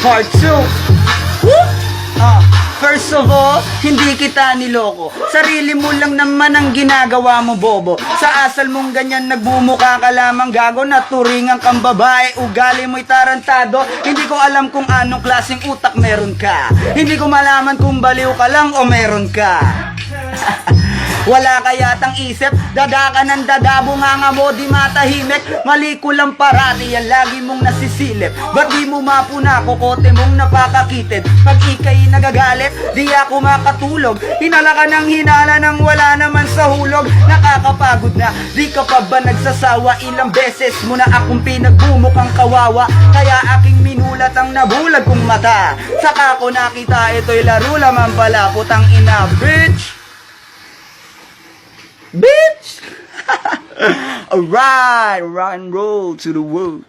Part 2. First of all, hindi kita niloko. Sarili mo lang naman ang ginagawa mo, bobo. Sa asal mong ganyan, nagbumuka ka lamang gago. Naturingan kang babae, ugali mo'y tarantado. Hindi ko alam kung anong klaseng utak meron ka. Hindi ko malaman kung baliw ka lang o meron ka. Wala ka yatang isip, dada ka ng dada, bunganga mo di matahimik. Mali ko lang parati, yan lagi mong nasisilip. Ba't di mo mapuna, kokote mong napakakitid. Pag ika'y nagagalit, di ako makatulog. Hinala ka ng hinala nang wala naman sa hulog. Nakakapagod na, di ka pa ba nagsasawa? Ilang beses mo na akong pinagbumukang kawawa. Kaya aking minulat ang nabulag kong mata. Saka ko nakita ito'y laro lamang pala, putang ina, bitch. Bitch! Alright, rock and roll to the world.